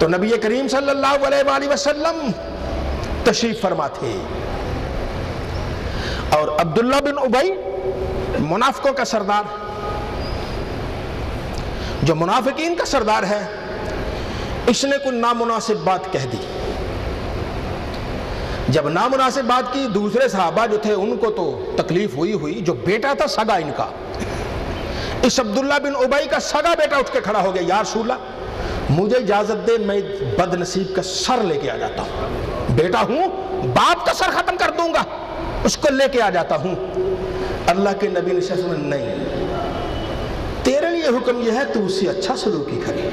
تو نبی کریم صلی اللہ علیہ وآلہ وسلم تشریف فرما تھے، اور عبداللہ بن ابی منافقوں کا سردار، جو منافقین کا سردار ہے، اس نے کوئی نامناسب بات کہہ دی۔ جب نامناسب بات کی، دوسرے صحابہ جو تھے ان کو تو تکلیف ہوئی، جو بیٹا تھا سگا ان کا، اس عبداللہ بن ابی کا سگا بیٹا اٹھ کے کھڑا ہو گیا، یا رسول اللہ مجھے اجازت دے، میں بد نصیب کا سر لے کے آ جاتا ہوں، بیٹا ہوں، باپ کا سر ختم کر دوں گا، اس کو لے کے آ جاتا ہوں۔ اللہ کے نبی نے کہا نہیں، تیرے لیے حکم یہ ہے تو اس سے اچھا سلوک ہی کرے،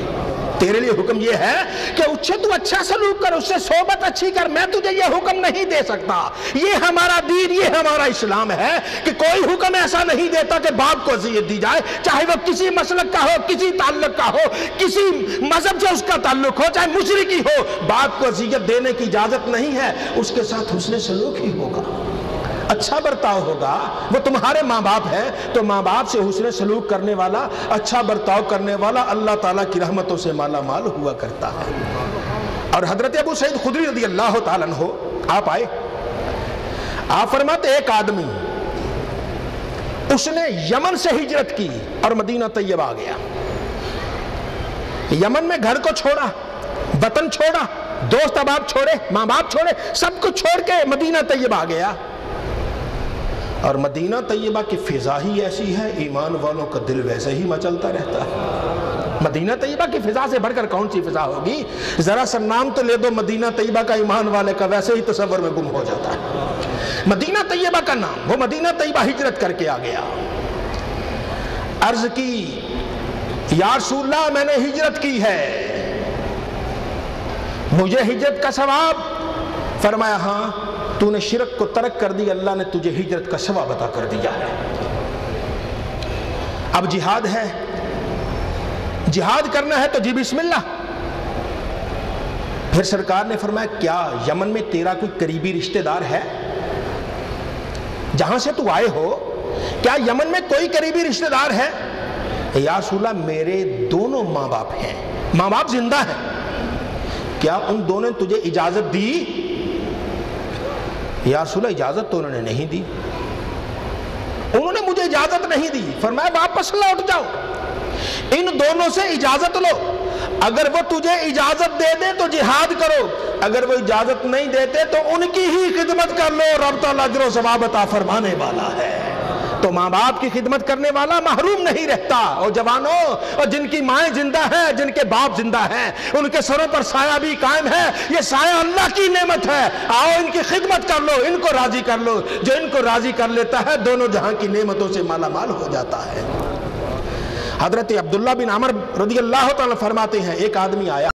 تیرے لیے حکم یہ ہے کہ اس سے تو اچھا سلوک کر، اس سے صحبت اچھی کر، میں تجھے یہ حکم نہیں دے سکتا۔ یہ ہمارا دین، یہ ہمارا اسلام ہے کہ کوئی حکم ایسا نہیں دیتا کہ باپ کو اذیت دی جائے، چاہے وہ کسی مسلک کا ہو، کسی تعلق کا ہو، کسی مذہب سے اس کا تعلق ہو، چاہے مشرکی ہو، باپ کو اذیت دینے کی اجازت نہیں ہے، اس کے ساتھ حسن سلوک ہی ہوگا، اچھا برتاؤ ہوگا۔ وہ تمہارے ماں باپ ہے تو ماں باپ سے حسن سلوک کرنے والا، اچھا برتاؤ کرنے والا اللہ تعالیٰ کی رحمتوں سے مالا مال ہوا کرتا ہے۔ اور حضرت ابو سعید خدری رضی اللہ تعالیٰ عنہ آپ آئے، آپ فرماتے ایک آدمی اس نے یمن سے ہجرت کی اور مدینہ طیبہ آ گیا، یمن میں گھر کو چھوڑا، وطن چھوڑا، دوست احباب چھوڑے، ماں باپ چھوڑے، سب کچھ چھوڑ کے مدینہ طیبہ آ گیا، اور مدینہ طیبہ کی فضا ہی ایسی ہے، ایمان والوں کا دل ویسے ہی مچلتا رہتا ہے۔ مدینہ طیبہ کی فضا سے بڑھ کر کون سی فضا ہوگی؟ ذرا سا نام تو لے دو مدینہ طیبہ کا، ایمان والے کا ویسے ہی تصور میں گم ہو جاتا ہے۔ مدینہ طیبہ کا نام، وہ مدینہ طیبہ ہجرت کر کے آ گیا، عرض کی یا رسول اللہ میں نے ہجرت کی ہے، مجھے ہجرت کا ثواب؟ فرمایا ہاں، تو نے شرک کو ترک کر دی، اللہ نے تجھے ہجرت کا ثواب عطا کر دیا ہے۔ اب جہاد ہے، جہاد کرنا ہے تو جی بسم اللہ۔ پھر سرکار نے فرمایا کیا یمن میں تیرا کوئی قریبی رشتہ دار ہے؟ جہاں سے تو آئے ہو کیا یمن میں کوئی قریبی رشتہ دار ہے؟ یا رسول اللہ میرے دونوں ماں باپ ہیں، ماں باپ زندہ ہیں، کیا ان دونوں نے تجھے اجازت دی؟ یا رسول اللہ اجازت تو انہوں نے نہیں دی، انہوں نے مجھے اجازت نہیں دی۔ فرمایا واپس لوٹ جاؤ، ان دونوں سے اجازت لو، اگر وہ تجھے اجازت دے دے تو جہاد کرو، اگر وہ اجازت نہیں دیتے تو ان کی ہی خدمت کر لو، رب تعالیٰ اجر و ثواب عطا فرمانے والا ہے۔ تو ماں باپ کی خدمت کرنے والا محروم نہیں رہتا۔ اور جوانوں، اور جن کی مائیں زندہ ہیں، جن کے باپ زندہ ہیں، ان کے سروں پر سایہ بھی قائم ہے، یہ سایہ اللہ کی نعمت ہے، آؤ ان کی خدمت کر لو، ان کو راضی کر لو، جو ان کو راضی کر لیتا ہے دونوں جہاں کی نعمتوں سے مالا مال ہو جاتا ہے۔ حضرت عبداللہ بن عمر رضی اللہ تعالیٰ فرماتے ہیں ایک آدمی آیا